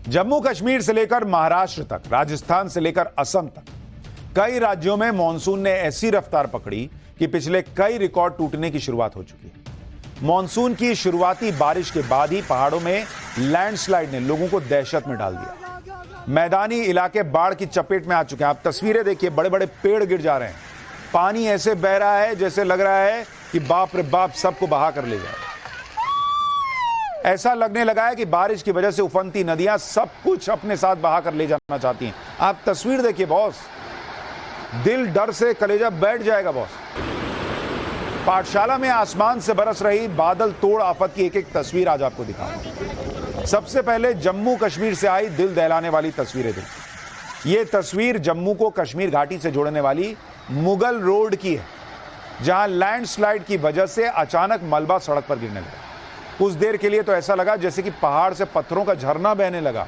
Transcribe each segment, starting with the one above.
जम्मू कश्मीर से लेकर महाराष्ट्र तक, राजस्थान से लेकर असम तक कई राज्यों में मॉनसून ने ऐसी रफ्तार पकड़ी कि पिछले कई रिकॉर्ड टूटने की शुरुआत हो चुकी है। मॉनसून की शुरुआती बारिश के बाद ही पहाड़ों में लैंडस्लाइड ने लोगों को दहशत में डाल दिया। मैदानी इलाके बाढ़ की चपेट में आ चुके हैं। आप तस्वीरें देखिए, बड़े बड़े पेड़ गिर जा रहे हैं। पानी ऐसे बह रहा है जैसे लग रहा है कि बाप रे बाप सबको बहा कर ले जाए। ऐसा लगने लगा है कि बारिश की वजह से उफनती नदियां सब कुछ अपने साथ बहा कर ले जाना चाहती हैं। आप तस्वीर देखिए बॉस, दिल डर से कलेजा बैठ जाएगा बॉस। पाठशाला में आसमान से बरस रही बादल तोड़ आफत की एक एक तस्वीर आज आपको दिखाऊंगा। सबसे पहले जम्मू कश्मीर से आई दिल दहलाने वाली तस्वीरें देखिए। ये तस्वीर जम्मू को कश्मीर घाटी से जोड़ने वाली मुगल रोड की है, जहां लैंडस्लाइड की वजह से अचानक मलबा सड़क पर गिरने लगा। कुछ देर के लिए तो ऐसा लगा जैसे कि पहाड़ से पत्थरों का झरना बहने लगा,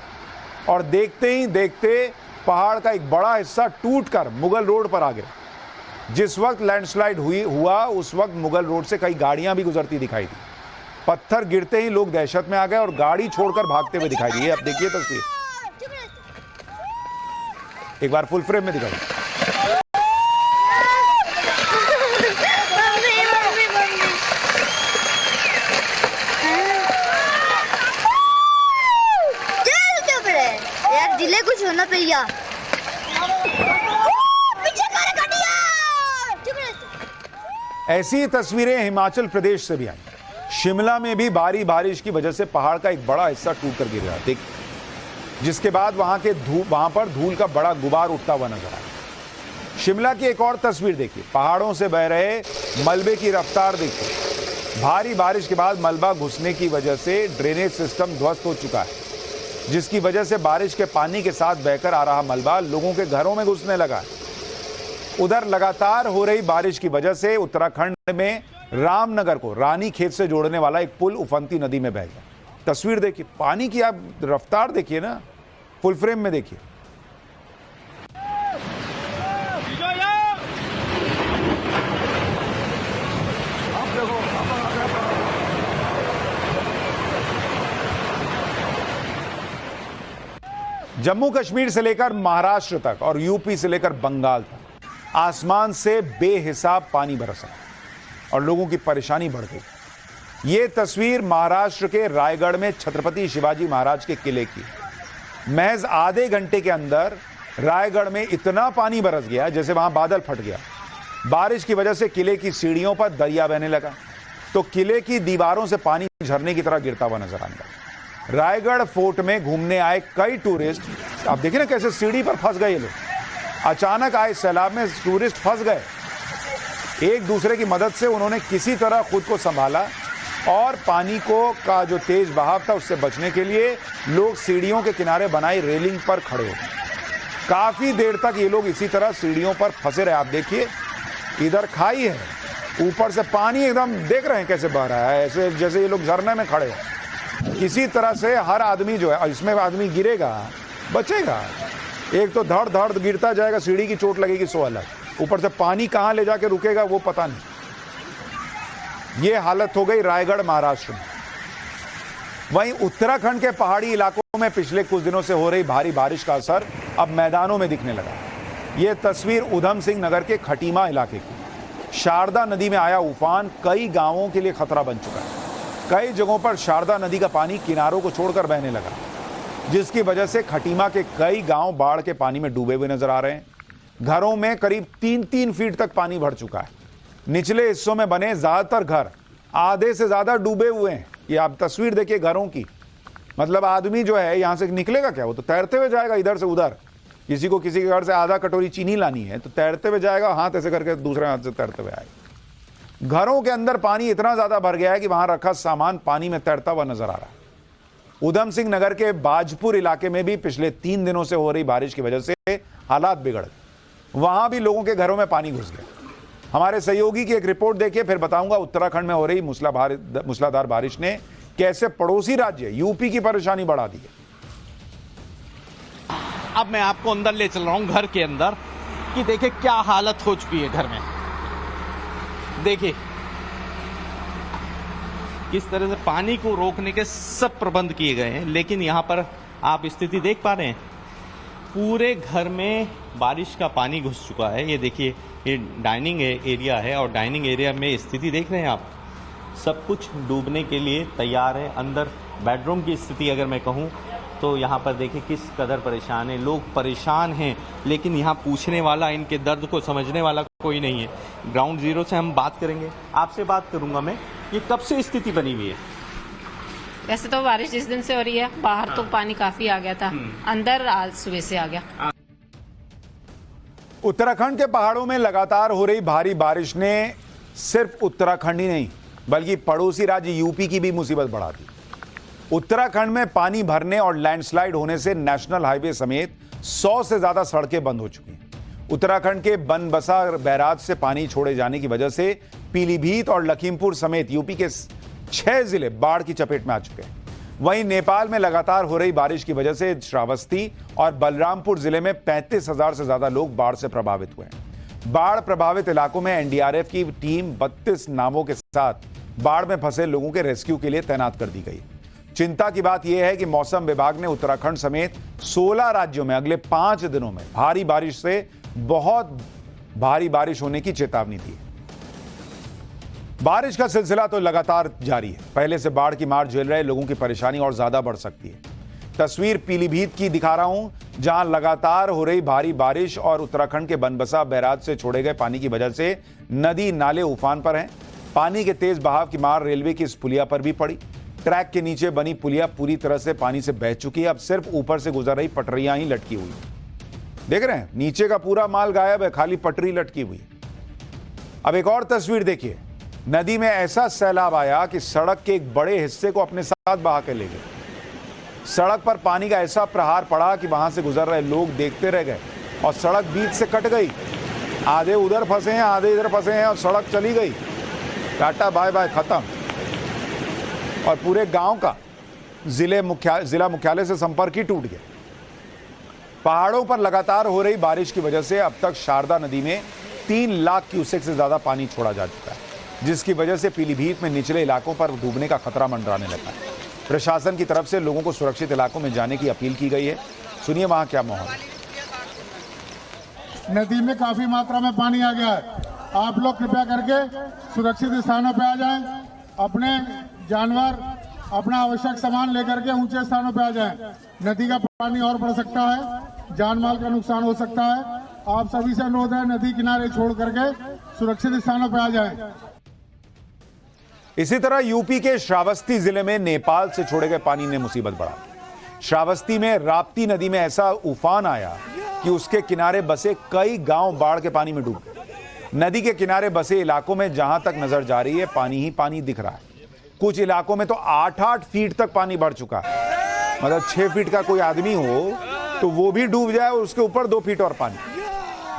और देखते ही देखते पहाड़ का एक बड़ा हिस्सा टूटकर मुगल रोड पर आ गिरा। जिस वक्त लैंडस्लाइड हुआ उस वक्त मुगल रोड से कई गाड़ियां भी गुजरती दिखाई दी। पत्थर गिरते ही लोग दहशत में आ गए और गाड़ी छोड़कर भागते हुए दिखाई दी। अब देखिए तस्वीर एक बार फुल फ्रेम में दिखाई। कुछ होना भैया। ऐसी तस्वीरें हिमाचल प्रदेश से भी आई। शिमला में भी भारी बारिश की वजह से पहाड़ का एक बड़ा हिस्सा टूटकर गिर रहा है, जिसके बाद वहां पर धूल का बड़ा गुबार उठता हुआ नजर आया। शिमला की एक और तस्वीर देखिए, पहाड़ों से बह रहे मलबे की रफ्तार देखिए। भारी बारिश के बाद मलबा घुसने की वजह से ड्रेनेज सिस्टम ध्वस्त हो चुका है, जिसकी वजह से बारिश के पानी के साथ बहकर आ रहा मलबा लोगों के घरों में घुसने लगा। उधर लगातार हो रही बारिश की वजह से उत्तराखंड में रामनगर को रानी खेत से जोड़ने वाला एक पुल उफनती नदी में बह गया। तस्वीर देखिए, पानी की आप रफ्तार देखिए ना, फुल फ्रेम में देखिए। जम्मू कश्मीर से लेकर महाराष्ट्र तक और यूपी से लेकर बंगाल तक आसमान से बेहिसाब पानी बरसा और लोगों की परेशानी बढ़ गई। यह तस्वीर महाराष्ट्र के रायगढ़ में छत्रपति शिवाजी महाराज के किले की। महज आधे घंटे के अंदर रायगढ़ में इतना पानी बरस गया जैसे वहां बादल फट गया। बारिश की वजह से किले की सीढ़ियों पर दरिया बहने लगा, तो किले की दीवारों से पानी झरने की तरह गिरता हुआ नजर आने लगा। रायगढ़ फोर्ट में घूमने आए कई टूरिस्ट, आप देखिए ना कैसे सीढ़ी पर फंस गए ये लोग। अचानक आए सैलाब में टूरिस्ट फंस गए। एक दूसरे की मदद से उन्होंने किसी तरह खुद को संभाला और पानी का जो तेज बहाव था उससे बचने के लिए लोग सीढ़ियों के किनारे बनाई रेलिंग पर खड़े हो गए। काफी देर तक ये लोग इसी तरह सीढ़ियों पर फंसे रहे। आप देखिए, इधर खाई है, ऊपर से पानी एकदम देख रहे हैं कैसे बह रहा है, ऐसे जैसे ये लोग झरने में खड़े हैं। किसी तरह से हर आदमी जो है, इसमें आदमी गिरेगा बचेगा। एक तो धड़ धड़ गिरता जाएगा, सीढ़ी की चोट लगेगी सो अलग, ऊपर से पानी कहां ले जाके रुकेगा वो पता नहीं। ये हालत हो गई रायगढ़ महाराष्ट्र में। वहीं उत्तराखंड के पहाड़ी इलाकों में पिछले कुछ दिनों से हो रही भारी बारिश का असर अब मैदानों में दिखने लगा। यह तस्वीर उधम सिंह नगर के खटीमा इलाके की। शारदा नदी में आया उफान कई गांवों के लिए खतरा बन चुका है। कई जगहों पर शारदा नदी का पानी किनारों को छोड़कर बहने लगा, जिसकी वजह से खटीमा के कई गांव बाढ़ के पानी में डूबे हुए नजर आ रहे हैं। घरों में करीब 3-3 फीट तक पानी भर चुका है। निचले हिस्सों में बने ज्यादातर घर आधे से ज्यादा डूबे हुए हैं। ये आप तस्वीर देखिए घरों की, मतलब आदमी जो है यहां से निकलेगा क्या, वो तो तैरते हुए जाएगा इधर से उधर। किसी को किसी के घर से आधा कटोरी चीनी लानी है तो तैरते हुए जाएगा, हाथ ऐसे करके दूसरे हाथ से तैरते हुए आएगा। घरों के अंदर पानी इतना ज्यादा भर गया है कि वहां रखा सामान पानी में तैरता हुआ नजर आ रहा है। उधम सिंह नगर के बाजपुर इलाके में भी पिछले 3 दिनों से हो रही बारिश की वजह से हालात बिगड़ गए। वहां भी लोगों के घरों में पानी घुस गया। हमारे सहयोगी की एक रिपोर्ट देखिए, फिर बताऊंगा उत्तराखंड में हो रही मूसलाधार बारिश ने कैसे पड़ोसी राज्य यूपी की परेशानी बढ़ा दी है। अब मैं आपको अंदर ले चल रहा हूं, घर के अंदर, कि देखिए क्या हालत हो चुकी है घर में। देखिए किस तरह से पानी को रोकने के सब प्रबंध किए गए हैं, लेकिन यहां पर आप स्थिति देख पा रहे हैं, पूरे घर में बारिश का पानी घुस चुका है। ये देखिए, ये डाइनिंग एरिया है और डाइनिंग एरिया में स्थिति देख रहे हैं आप, सब कुछ डूबने के लिए तैयार है। अंदर बेडरूम की स्थिति अगर मैं कहूँ तो यहाँ पर देखिए किस कदर परेशान है लोग, परेशान हैं, लेकिन यहाँ पूछने वाला, इनके दर्द को समझने वाला कोई नहीं है। ग्राउंड जीरो से हम बात करेंगे, आपसे बात करूँगा मैं, ये कब से स्थिति बनी हुई है? वैसे तो बारिश जिस दिन से हो रही है, बाहर तो पानी काफी आ गया था, अंदर आज सुबह से आ गया। उत्तराखंड के पहाड़ों में लगातार हो रही भारी बारिश ने सिर्फ उत्तराखंड ही नहीं बल्कि पड़ोसी राज्य यूपी की भी मुसीबत बढ़ा दी। उत्तराखंड में पानी भरने और लैंडस्लाइड होने से नेशनल हाईवे समेत 100 से ज्यादा सड़कें बंद हो चुकी हैं। उत्तराखंड के बनबसा बैराज से पानी छोड़े जाने की वजह से पीलीभीत और लखीमपुर समेत यूपी के 6 जिले बाढ़ की चपेट में आ चुके हैं। वहीं नेपाल में लगातार हो रही बारिश की वजह से श्रावस्ती और बलरामपुर जिले में 35,000 से ज्यादा लोग बाढ़ से प्रभावित हुए हैं। बाढ़ प्रभावित इलाकों में एनडीआरएफ की टीम 32 नावों के साथ बाढ़ में फंसे लोगों के रेस्क्यू के लिए तैनात कर दी गई। चिंता की बात यह है कि मौसम विभाग ने उत्तराखंड समेत 16 राज्यों में अगले 5 दिनों में भारी बारिश से बहुत भारी बारिश होने की चेतावनी दी है। बारिश का सिलसिला तो लगातार जारी है। पहले से बाढ़ की मार झेल रहे लोगों की परेशानी और ज्यादा बढ़ सकती है। तस्वीर पीलीभीत की दिखा रहा हूं, जहां लगातार हो रही भारी बारिश और उत्तराखंड के बनबसा बैराज से छोड़े गए पानी की वजह से नदी नाले उफान पर हैं। पानी के तेज बहाव की मार रेलवे की इस पुलिया पर भी पड़ी। ट्रैक के नीचे बनी पुलिया पूरी तरह से पानी से बह चुकी है। अब सिर्फ ऊपर से गुजर रही पटरियां ही लटकी हुई है। देख रहे हैं, नीचे का पूरा माल गायब है, खाली पटरी लटकी हुई है। अब एक और तस्वीर देखिए, नदी में ऐसा सैलाब आया कि सड़क के एक बड़े हिस्से को अपने साथ बहा के ले गए। सड़क पर पानी का ऐसा प्रहार पड़ा कि वहां से गुजर रहे लोग देखते रह गए और सड़क बीच से कट गई। आधे उधर फंसे हैं, आधे इधर फंसे हैं और सड़क चली गई। टाटा बाय बाय, खत्म। और पूरे गांव का जिला मुख्यालय से संपर्क ही टूट गया। पहाड़ों पर लगातार हो रही बारिश की वजह से अब तक शारदा नदी में 3 लाख क्यूसेक से ज्यादा पानी छोड़ा जा चुका है, जिसकी वजह से पीलीभीत में निचले इलाकों पर डूबने का खतरा मंडराने लगा है। प्रशासन की तरफ से लोगों को सुरक्षित इलाकों में जाने की अपील की गई है। सुनिए वहां क्या माहौल है। नदी में काफी मात्रा में पानी आ गया है। आप लोग कृपया करके सुरक्षित स्थानों पर आ जाएं। अपने जानवर, अपना आवश्यक सामान लेकर के ऊंचे स्थानों पर आ जाएं। नदी का पानी और बढ़ सकता है, जान माल का नुकसान हो सकता है। आप सभी से अनुरोध है, नदी किनारे छोड़ करके सुरक्षित स्थानों पर आ जाएं। इसी तरह यूपी के श्रावस्ती जिले में नेपाल से छोड़े गए पानी ने मुसीबत बढ़ा दी। श्रावस्ती में राप्ती नदी में ऐसा उफान आया कि उसके किनारे बसे कई गांव बाढ़ के पानी में डूब गए। नदी के किनारे बसे इलाकों में जहां तक नजर जा रही है पानी ही पानी दिख रहा है। कुछ इलाकों में तो 8-8 फीट तक पानी बढ़ चुका है। मतलब 6 फीट का कोई आदमी हो तो वो भी डूब जाए और उसके ऊपर 2 फीट और पानी।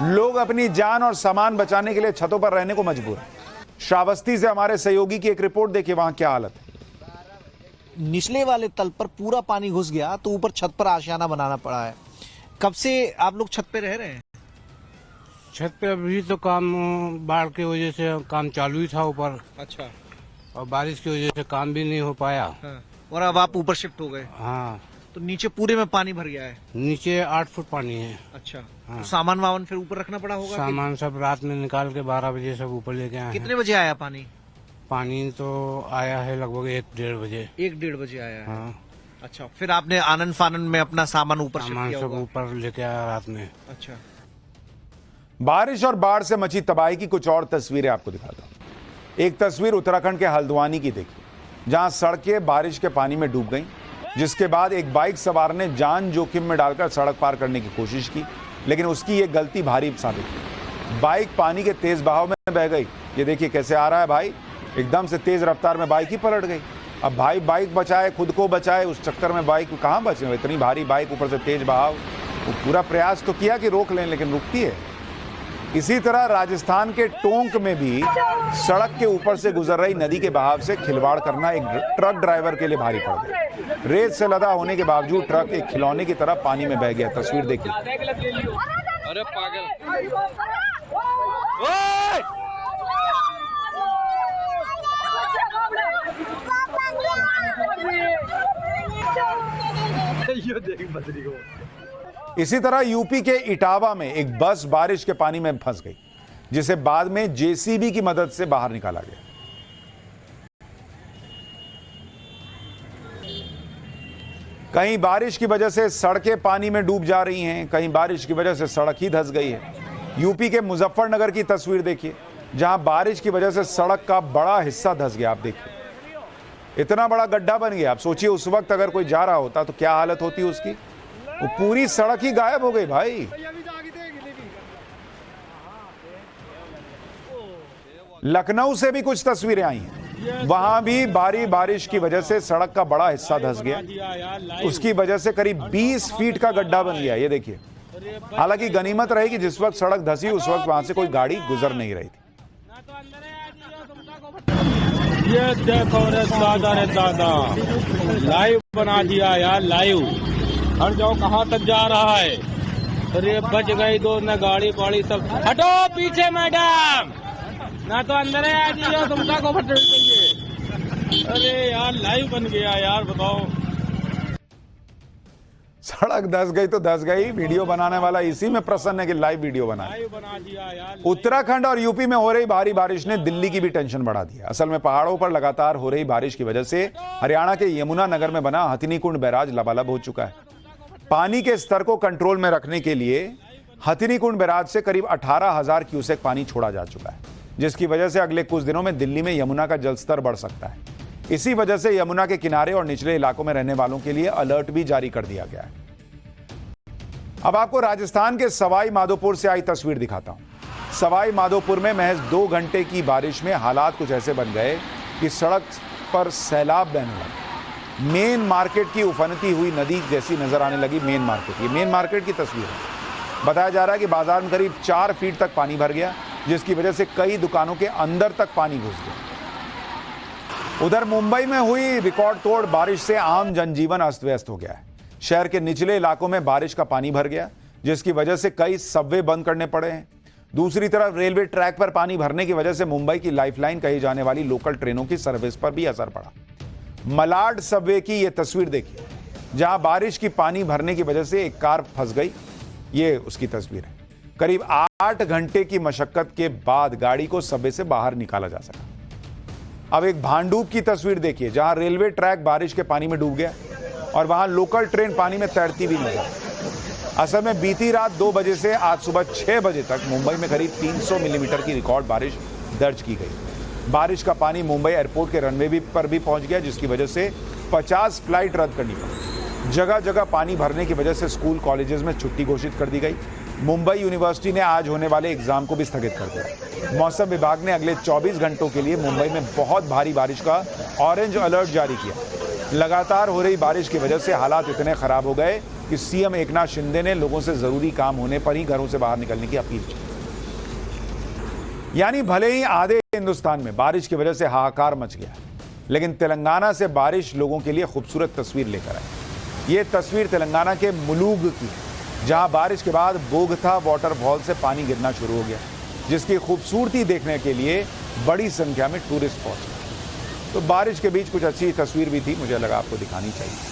लोग अपनी जान और सामान बचाने के लिए छतों पर रहने को मजबूर हैं। श्रावस्ती से हमारे सहयोगी की एक रिपोर्ट देखिए, वहां क्या हालत है। निचले वाले तल पर पूरा पानी घुस गया तो ऊपर छत पर आशियाना बनाना पड़ा है। कब से आप लोग छत पे रह रहे हैं? छत पे अभी तो काम बाढ़ की वजह से काम चालू ही था ऊपर। अच्छा। और बारिश की वजह से काम भी नहीं हो पाया। हाँ। और अब आप ऊपर शिफ्ट हो गए? हाँ। तो नीचे पूरे में पानी भर गया है? नीचे 8 फुट पानी है। अच्छा। हाँ। तो सामान वामान फिर ऊपर रखना पड़ा होगा? सामान सब रात में निकाल के 12 बजे सब ऊपर लेके आए। कितने बजे आया पानी? पानी तो आया है लगभग 1-1.5 बजे। 1-1.5 बजे आया है। हाँ। अच्छा, फिर आपने आनंद फानन में अपना सामान ऊपर शिफ्ट किया सब होगा? ऊपर लेके आया रात में। अच्छा। बारिश और बाढ़ से मची तबाही की कुछ और तस्वीरें आपको दिखाता हूं। एक तस्वीर उत्तराखंड के हल्द्वानी की देखिए, जहां सड़कें बारिश के पानी में डूब गईं, जिसके बाद एक बाइक सवार ने जान जोखिम में डालकर सड़क पार करने की कोशिश की, लेकिन उसकी ये गलती भारी साबित हुई। बाइक पानी के तेज बहाव में बह गई। ये देखिए कैसे आ रहा है भाई, एकदम से तेज रफ्तार में बाइक ही पलट गई। अब भाई बाइक बचाए, खुद को बचाए, उस चक्कर में बाइक कहां बचे। इतनी भारी बाइक, ऊपर से तेज बहाव। वो पूरा प्रयास तो किया कि रोक लें, लेकिन रुकती है। इसी तरह राजस्थान के टोंक में भी सड़क के ऊपर से गुजर रही नदी के बहाव से खिलवाड़ करना एक ट्रक ड्राइवर के लिए भारी पड़ गया। रेत से लदा होने के बावजूद ट्रक एक खिलौने की तरह पानी में बह गया। तस्वीर देखिए। अरे पागल। इसी तरह यूपी के इटावा में एक बस बारिश के पानी में फंस गई, जिसे बाद में जेसीबी की मदद से बाहर निकाला गया। कहीं बारिश की वजह से सड़कें पानी में डूब जा रही हैं, कहीं बारिश की वजह से सड़क ही धंस गई है। यूपी के मुजफ्फरनगर की तस्वीर देखिए, जहां बारिश की वजह से सड़क का बड़ा हिस्सा धंस गया। आप देखिए, इतना बड़ा गड्ढा बन गया। आप सोचिए उस वक्त अगर कोई जा रहा होता तो क्या हालत होती उसकी। वो पूरी सड़क ही गायब हो गई भाई। लखनऊ से भी कुछ तस्वीरें आई हैं, वहां भी भारी बारिश की वजह से सड़क का बड़ा हिस्सा धंस गया। उसकी वजह से करीब 20 फीट का गड्ढा बन गया। ये देखिए, हालांकि गनीमत रही कि जिस वक्त सड़क धंसी उस वक्त वहां से कोई गाड़ी गुजर नहीं रही थी। ये देखो रे दादा लाइव बना दिया यार, लाइव। हट जाओ, कहाँ तक जा रहा है। अरे बच गई दो न गाड़ी पाड़ी सब। हटो पीछे मैडम, ना तो अंदर आ जाइए, तुमका को फट चाहिए। अरे यार लाइव बन गया यार, बताओ। सड़क धंस गई तो धंस गई, वीडियो बनाने वाला इसी में प्रसन्न है कि लाइव वीडियो बना दिया यार। उत्तराखंड और यूपी में हो रही भारी बारिश ने दिल्ली की भी टेंशन बढ़ा दी है। असल में पहाड़ों पर लगातार हो रही बारिश की वजह से हरियाणा के यमुना नगर में बना हथिनीकुंड बैराज लबालब हो चुका है। पानी के स्तर को कंट्रोल में रखने के लिए हथिनीकुंड बैराज से करीब 18,000 क्यूसेक पानी छोड़ा जा चुका है, जिसकी वजह से अगले कुछ दिनों में दिल्ली में यमुना का जलस्तर बढ़ सकता है। इसी वजह से यमुना के किनारे और निचले इलाकों में रहने वालों के लिए अलर्ट भी जारी कर दिया गया है। अब आपको राजस्थान के सवाई माधोपुर से आई तस्वीर दिखाता हूं। सवाई माधोपुर में महज 2 घंटे की बारिश में हालात कुछ ऐसे बन गए कि सड़क पर सैलाब बहने लगा। मेन मार्केट की उफनती हुई नदी जैसी नजर आने लगी मेन मार्केट। ये मेन मार्केट की तस्वीर है। बताया जा रहा है कि बाजार में करीब 4 फीट तक पानी भर गया, जिसकी वजह से कई दुकानों के अंदर तक पानी घुस गया। उधर मुंबई में हुई रिकॉर्ड तोड़ बारिश से आम जनजीवन अस्त व्यस्त हो गया है। शहर के निचले इलाकों में बारिश का पानी भर गया, जिसकी वजह से कई सबवे बंद करने पड़े हैं। दूसरी तरफ रेलवे ट्रैक पर पानी भरने की वजह से मुंबई की लाइफलाइन कही जाने वाली लोकल ट्रेनों की सर्विस पर भी असर पड़ा। मलाड सबवे की यह तस्वीर देखिए, जहां बारिश की पानी भरने की वजह से एक कार फंस गई। ये उसकी तस्वीर है। करीब 8 घंटे की मशक्कत के बाद गाड़ी को सबवे से बाहर निकाला जा सका। अब एक भांडूप की तस्वीर देखिए, जहां रेलवे ट्रैक बारिश के पानी में डूब गया और वहां लोकल ट्रेन पानी में तैरती भी नजर। असल में बीती रात 2 बजे से आज सुबह 6 बजे तक मुंबई में करीब 300 मिलीमीटर की रिकॉर्ड बारिश दर्ज की गई। बारिश का पानी मुंबई एयरपोर्ट के रनवे पर भी पहुंच गया, जिसकी वजह से 50 फ्लाइट रद्द करनी पड़ी। जगह जगह पानी भरने की वजह से स्कूल कॉलेजेस में छुट्टी घोषित कर दी गई। मुंबई यूनिवर्सिटी ने आज होने वाले एग्जाम को भी स्थगित कर दिया। मौसम विभाग ने अगले 24 घंटों के लिए मुंबई में बहुत भारी बारिश का ऑरेंज अलर्ट जारी किया। लगातार हो रही बारिश की वजह से हालात इतने खराब हो गए कि सीएम एकनाथ शिंदे ने लोगों से जरूरी काम होने पर ही घरों से बाहर निकलने की अपील की। यानी भले ही आधे हिंदुस्तान में बारिश की वजह से हाहाकार मच गया, लेकिन तेलंगाना से बारिश लोगों के लिए खूबसूरत तस्वीर लेकर आई। ये तस्वीर तेलंगाना के मुलुगु की, जहां बारिश के बाद बोगथा वाटरफॉल से पानी गिरना शुरू हो गया, जिसकी खूबसूरती देखने के लिए बड़ी संख्या में टूरिस्ट पहुंचे। तो बारिश के बीच कुछ अच्छी तस्वीर भी थी, मुझे लगा आपको दिखानी चाहिए।